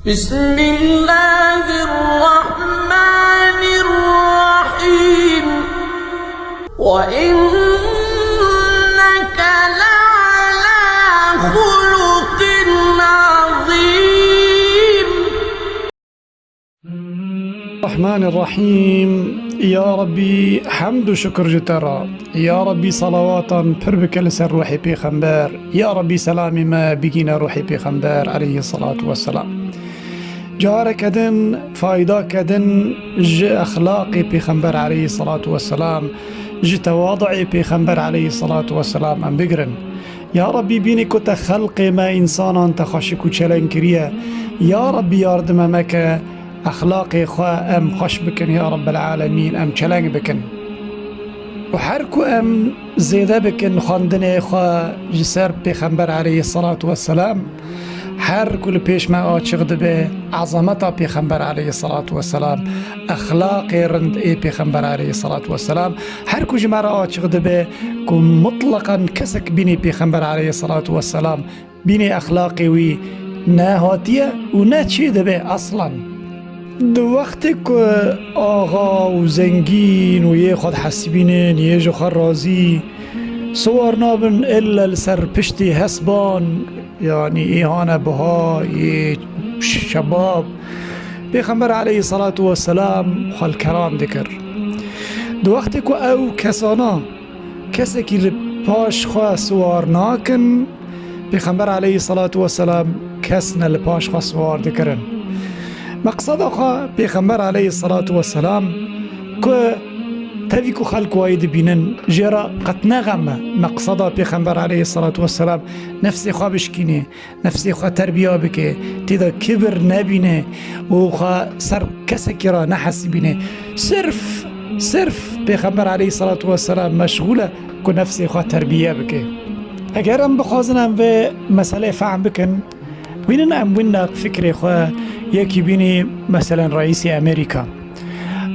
بسم الله الرحمن الرحيم وإنك لعلى خلق عظيم. الرحمن الرحیم. یا ربی حمد و شکر جترا، یا ربی صلواتا پر بکل سر روح پیغمبر، یا ربی سلام ما بگین روح پیغمبر علیه الصلاة والسلام. جار کدن فایده کدن ج اخلاق پیغمبر علیه الصلاة والسلام، ج تواضع پیغمبر علیه الصلاة والسلام ام بگرن. یا ربی بینی کت خلق ما انسانان تخاشک و چلن کریه، یا ربی یاردم مکه اخلاق خواه ام خوش بکن یا رب العالمین، ام چلنگ بکن و هر کو ام زیده بکن خواندن خواه جسر پیغمبر علیه الصلاة والسلام. هر کل پیش ما آچغد به عظمت پیغمبر علیه الصلاة والسلام، اخلاق رند ای پیغمبر علیه الصلاة والسلام. هر کو جمعه آچغد به که مطلقا کسک بینی پیغمبر علیه الصلاة والسلام، بینی اخلاقی وی نه هاتیه و نه چیده به اصلا. دو وقتی که آقا و زنگین و یه خود حسبینن یه جو خود رازی سوار نابن الا لسر پشتی حسبان، یعنی ایهان بها یه شباب پیغمبر علیه الصلاة والسلام خال کرام دکر. دو وقتی که او کسانا کسی که پاش خواه سوار ناکن پیغمبر علیه الصلاة والسلام کسنا لپاش خواه سوار دکرن. مقصد آخا پیغمبر علیه الصلاة والسلام که تاویکو خلق واید بینن جرا قط نغمه. مقصد پیغمبر علیه الصلاة والسلام نفس خواه بشکینه، نفس خواه تربیه بکه، تیدا کبر نبینه و خواه سر کسی را نحس بینه. صرف پیغمبر علیه الصلاة والسلام مشغوله که نفس خواه تربیه بکه. اگر هم بخوازنم و مسئله فهم بکن وینن ام وینن فکر خواه یکی بینی مثلا رئیس امریکا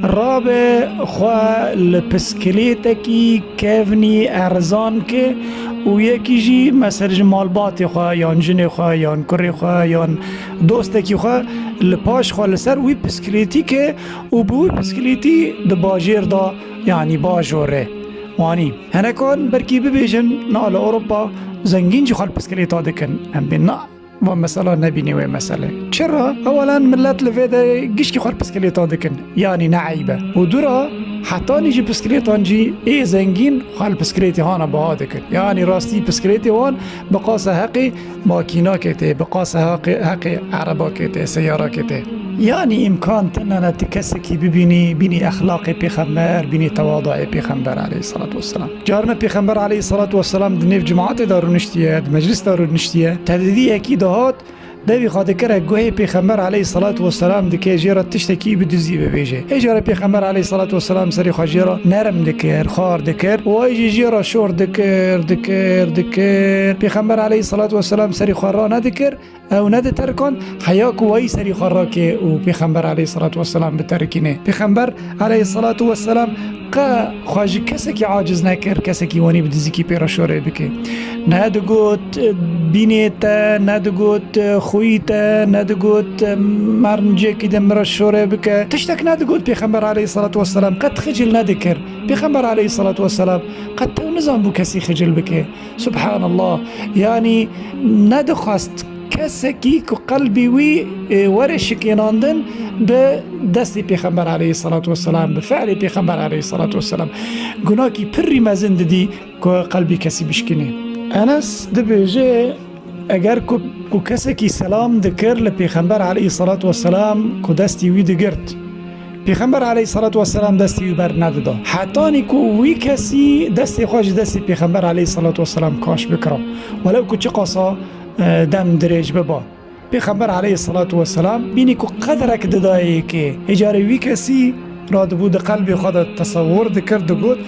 رابع خواه لپسکلیت کی کفنی ارزان که و یکی جی مثلا مالبات خواه یا جن خواه یا کری خواه یا دوست کی خواه لپاش خواه لسر وی پسکلیتی که و بوی پسکلیتی ده باجیر دا یعنی باجوره وانی هنکان برکی ببیجن نال اروپا زنگین جی خواه پسکلیتا دکن هم بین نا و مثلا نبینی و مسئله چرا؟ اولا ملت لفیده گشکی خوار پسکلیتان دکن یعنی نعیبه و دورا حتی نیجی پسکلیتان جی ای زنگین خوال پسکلیتی هانا بها دکن، یعنی راستی پسکلیتی هان بقاس حقی ماکینا کته، بقاس حقی عربا کته، سیارا کته. یعنی امکان تنانا تکسکی بینی اخلاق پیغمبر، بینی تواضع پیغمبر علیه الصلاة والسلام. جارنا پیغمبر علیه الصلاة والسلام دنیف جماعت دارو نشتیه، مجلس دارو نشتیه، تدیدی اکی دهات دوی خواهد که گوه پیغمبر علیه الصلاة والسلام دکه جیرا تشتکی بدوزی ببیجه. ایجار پیغمبر علیه الصلاة والسلام سری خواه جیرا نرم دکر، خار دکر و ایجی جیرا شور دکر. پیغمبر علیه الصلاة والسلام سری خواه را ندکر او نده ترکان حیاک وی سری خواه را که او پیغمبر علیه الصلاة والسلام بترکینه. پیغمبر علیه الصلاة والسلام که خواهی کسی که عاجز نکر، کسی که وانی بدوزی که پیرا شوره بکه، ندگوت بینیت، ندگوت خویت، ندگوت مرنجه که دمرا شوره بکه، تشتک ندگوت پیغمبر علیه الصلاة والسلام قد خجل ندکر. پیغمبر علیه الصلاة والسلام قد تو نظام بو کسی خجل بکه. سبحان الله، یعنی ندخواست کسی که قلبی وی ورش کناندن به دست پیغمبر علیه الصلاة والسلام، به فعل پیغمبر علیه الصلاة والسلام گناه کی پری مزند دی که قلبی کسی بشکنه. انس دبیجه اگر کو کسی کی سلام دکر لپیغمبر علیه الصلاة والسلام که دستی وی دگرد، پیغمبر علیه الصلاة والسلام دستی وی بر نداده. حتی نیکو وی کسی دستی خواهش دستی پیغمبر علیه الصلاة والسلام کاش بکرم ولو که چه قصا دم دریج ببا. پیغمبر علیه الصلاة والسلام بینی که قدرک دادایی که اجاره وی کسی را بود قلب خود تصور دکرد گود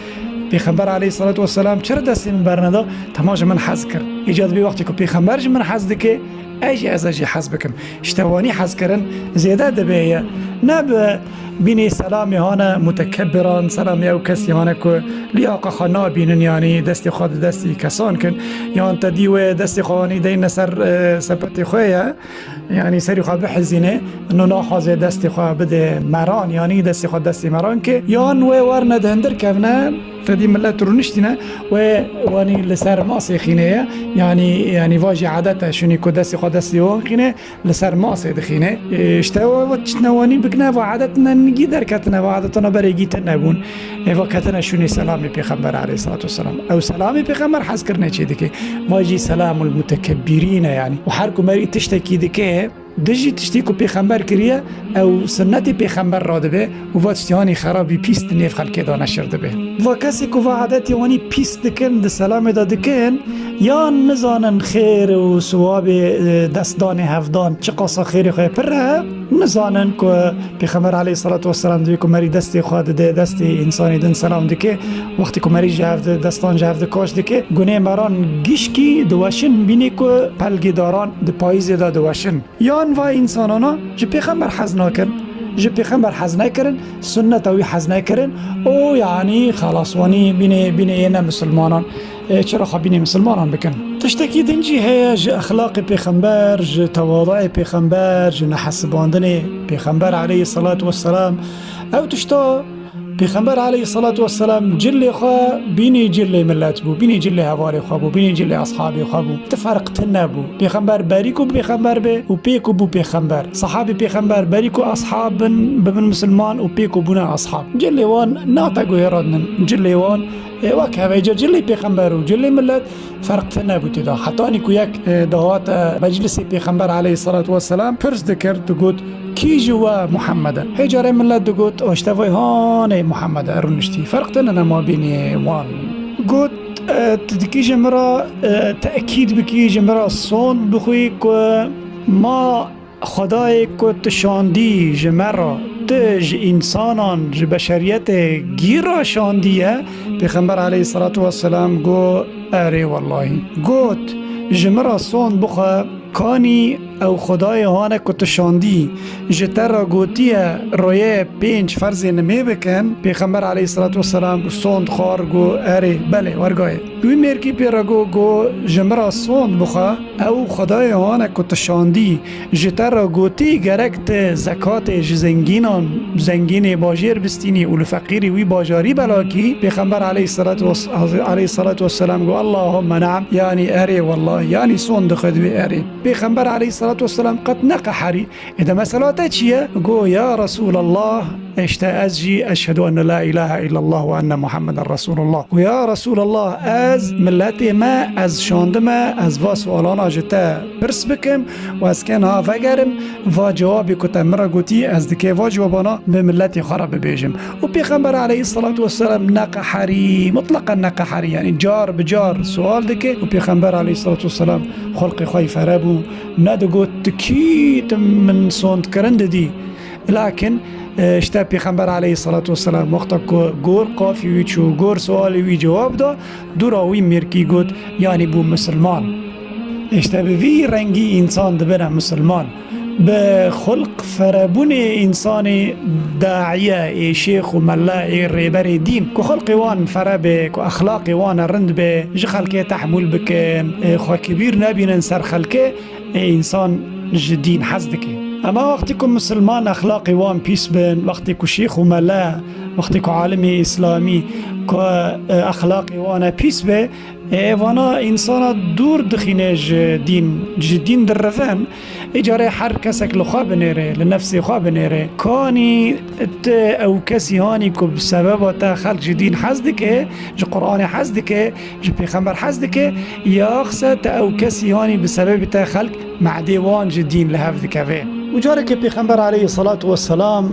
پیغمبر علیه الصلاة والسلام چرا دستی من برنده تماش من حز کرد. ایجاد بی وقتی که پیغمبرش من حز دکه اجي از اجي حز بكم اشتواني حز كرن زيادة دبيه نب بینی سلامی هانا متکبران سلامی او کسی هانا که لیاقه خانا بینن یعنی دستی خود دستی کسان کن یا انت دیوه دستی خوانی دین سر سپتی خویه یعنی سری خواه بحزینه انو ناخوازه دستی خواه بده مران یعنی دستی خود دستی مران که یا نوه ورنه دهندر کفنه تدي ملت رونشتنا واني لسر ماسي خينه يعني واجي عادته شنو كدسي قدسي وخينه لسر ماسي دخينه اشتوا وتشنواني بكنا وعادتنا نجي دركتنا وعادتنا بريجيتنا بون وكتنا شنو سلامي پیغمبر عليه الصلاه والسلام او سلامي پیغمبر حس کرنے چه دکه واجي سلام المتكبرين يعني وحركو مري تشتكي دکه دجی تشتی کو پیغمبر کریه او سنت پیغمبر را دبه و واتشتیانی خرابی پیست نیف خلکه دا نشر دبه و کسی کو وعدتی وانی پیست دکن ده سلام دا دکن یا نزانن خیر و ثواب دستدان هفدان چه قصا خیری خواه پره نزانن که پیغمبر علیه الصلاة والسلام دوی که مری دستی خواه ده دستی انسانی دن سلام دکه وقتی که مری جهفده دستان جهفده کاش دکه گونه مران گیشکی دوشن بینی که پلگی داران ده پاییز دا دوشن یا و انسانانا جو پیغمبر حز نکرن جو پیغمبر حز نکرن سنت اوی حز نکرن او یعنی خلاص وانی بینه اینا مسلمانان چرا خبینه مسلمانان بکن تشتکی دنجی هیا جو اخلاق پیغمبر جو تواضع پیغمبر جو نحسباندن پیغمبر علیه الصلاة والسلام او تشتا پیغمبر علیه الصلاة والسلام جل خواه بینی جل ملت بو بینی جل هواری خواه بو بینی جل اصحابی خواه بو تفرق تنه بو پیغمبر باریکو پیغمبر به و پیکو بو پیغمبر صحابی پیغمبر باریکو اصحاب بمن مسلمان و پیکو بونا اصحاب جل وان ناتقو هرادن جل وان وك هذا جل پیغمبر و جل ملت فرق تنه بو تدا حتی انکو یک دهات مجلس پیغمبر علیه الصلاة والسلام پرس دکرد و گود کی جوا محمد هجاره ملت دو گود اشتوای هان محمد ارنشتی فرق تنه ما بینی وان گود تدکی جمرا تأکید بکی جمرا صون بخوی که ما خدای که تشاندی جمرا تج انسانان ج بشریت گیرا شاندیه پیغمبر علیه الصلاة والسلام گو اره والله گوت جمرا صون بخواه کانی او خدای هانه کتشاندی جتر را گوتیه رویه 5 فرض نمی بکن پیغمبر علیه الصلاة والسلام سوند خار گو اره بله ورگاه دوی مرکی پیرا گو جمرا سوند بخوا او خدای هانه کتشاندی جتر را گوتی گرکت زکات جزنگینان زنگین باجیر بستینی اول فقیری وی باجاری بلاکی پیغمبر علیه الصلاة والسلام گو اللهم نعم یعنی اره والله یعنی سوند خدوی اره پیغمبر علیه الصلاة والسلام قد نقحري إذا مسألة چیه گو یا رسول الله اشتأزجي أشهد أن لا إله إلا الله وأن محمد رسول الله ويا رسول الله از ملتي ما از شاندما از واسوالانا جتا برس بكم واز كان ها فقرم وجوابي كتا مرا قوتي از دكي وجوابانا بملتي خراب بيجم وبيغمبر عليه الصلاة والسلام نقحري مطلقا نقحري يعني جار بجار سؤال دكي وبيغمبر عليه الصلاة والسلام خلق خواي فرابو ندو قوت تكيت من صوند كرند دي لكن اشتا پیغمبر علیه الصلاة والسلام وقتا که گور قافی وی چو گور سوالی وی جواب دا دوراوی مرکی گود یعنی بو مسلمان اشتا به وی رنگی انسان دبنه مسلمان به خلق فربون انسان داعیه شیخ و ملا ریبر دین که خلق وان فربه که اخلاق وان رند به جه خلقه تحمل بکن خواه کبیر نبینن سر خلقه انسان دین حزدکه اما وقتی که مسلمان اخلاقی وان پیس بین وقتی که شیخ و ملا وقتی که عالم اسلامی که اخلاقی وان پیس به وانا انسان دور دخینه دین در رفن اجاره هر کسک لخوا بنیره لنفسی خوا بنیره کانی او کسی هانی که بسبب تا خلق دین حزده که جو قرآن حزده که جو پیغمبر حزده که یا اخصه تا او کسی هانی بسبب تا خلق معدیوان دین لحفظ که و جاره که پیغمبر علیه الصلاة والسلام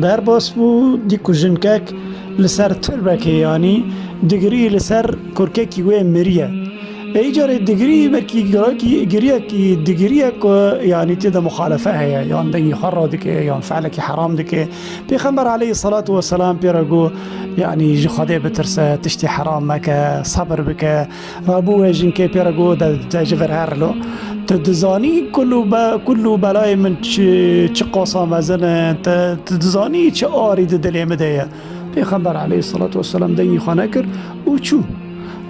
در باس بو دیکو جنکک لسر تربکه یعنی دگری لسر کرککی وی مریه ایجار دیگری برکی گریه کی دیگریه که یعنی تیدا مخالفه هیا یان دنگی خرا دکه یان فعل کی حرام دکه پیغمبر علیه الصلاة والسلام پیرگو یعنی جی خدا بترسه تشتی حرام مکه صبر بکه رابو جن که پیرگو دا جفر هرلو تدزانی کلو بلای من چه قاسا مزنه تدزانی چه آری دلی مده پیغمبر علیه الصلاة والسلام دنگی خانه کر و چو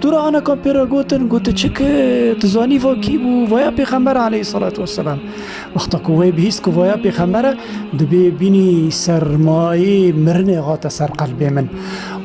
دورا آنها که پیرا گوته چه که تزانی و کی بو ویا پیغمبر علیه الصلاة والسلام وقتا که وی بهیست که ویا پیغمبر دبی بینی سرمایه مرنه غاتا سر قلب من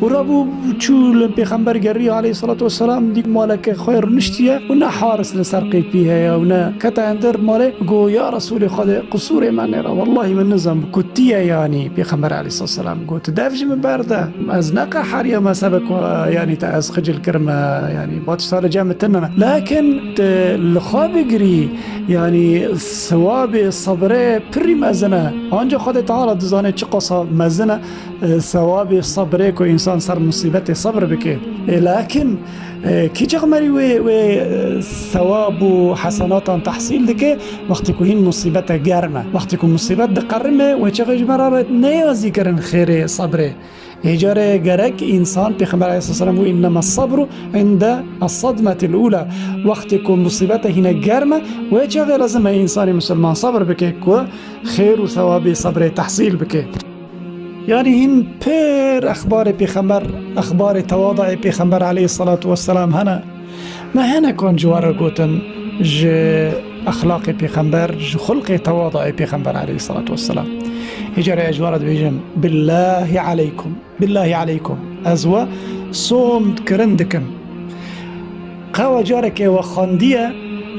و را بو چول پیغمبر گری علیه الصلاة والسلام دیگ مالک خیر نشتیه و نه حارس لسر قیپیه و نه کتا اندر ماله گو یا رسول خدا قصور من را والله من نظم کتیه یعنی پیغمبر علیه الصلاة والسلام گو تدافج من برده از نقا حریا ما سبک یعنی تا از خجل کرمه يعني باتش صار جامد تننا لكن الخاب يجري يعني ثواب الصبر بري مزنه انجا خد تعالى دزانه چه قصه مزنه ثواب الصبر كو انسان صار مصيبته صبر بك لكن كي جغمري و ثواب وحسنات تحصيل دك وقت كوين مصيبته جرمه وقت كو مصيبت دقرمه و چه مرارت نيازي كرن خير صبره اجاره گرک انسان پیغمبر علیه السلام و انما الصبر عند الصدمه الاولى وقتی که مصیبت هینه گرمه و چه لازم انسان مسلمان صبر بکه که خیر و ثواب صبر تحصیل بکه یعنی این پر اخبار پیغمبر اخبار تواضع پیغمبر علیه الصلاة والسلام هنه ما هنه کن جواره گوتن ج اخلاق پیغمبر ج خلق تواضع پیغمبر علیه الصلاة والسلام هجرة أجوارد بيجم بالله عليكم أزوا صوم كرندكم قوى جارك وخاندية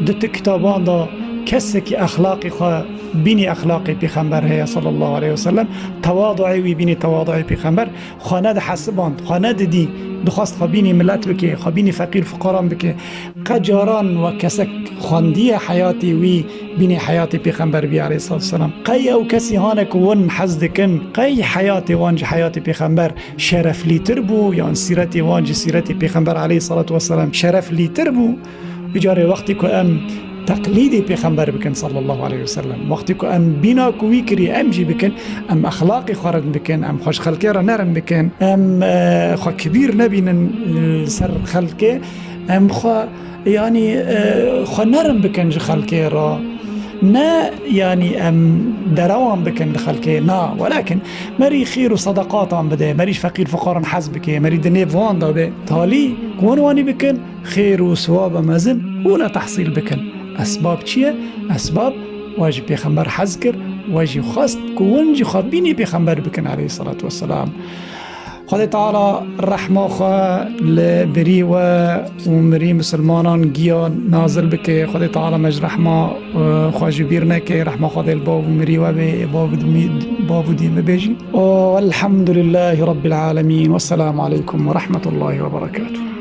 دت كتابان دا كسك أخلاقي خا بيني أخلاقي بيخمبر هي صلى الله عليه وسلم تواضعي وبيني تواضعي بيخمبر خاند حسبان خاند دي دخواست خبيني ملت بكي خبيني فقير فقران بكي قجاران وكسك خاندية حياتي وي بيني حياتي بيخمبر بي عليه الصلاة والسلام قي أو كسي هانك ون حزدكن قي حياتي وانج حياتي بيخمبر شرف لي تربو يعني سيرتي وانج سيرتي بيخمبر عليه الصلاة والسلام شرف لي تربو بجاري وقتي كو أم تقليدي بيخمبر بكن صلى الله عليه وسلم وقتي كو أم بينا كويكري أمجي بكن أم أخلاقي خارج بكن أم خوش خلقي نرم بكن أم خو كبير نبين سر خلقي أم خو يعني خو نرم بكن خلقي را نا يعني أم دروام بكن خلقي نا ولكن مري خير وصدقات عم بده مريش فقير فقارا حسبك مري دنيب وان دا به تالي كون واني بكن خير وثواب مزن ولا تحصيل بكن أسباب چیه؟ أسباب واجی پیغمبر حز کر واجی خواست کونجی خابینی پیغمبر بکن علیه الصلاة والسلام خدا تعالی رحمه خواه لبری و مری مسلمانان گیان نازل بکه خدا تعالی مج رحمه خواه جبیر نکه رحمه خدا الباب مری و باب دیم بجی والحمد لله رب العالمين والسلام عليكم ورحمة الله وبركاته.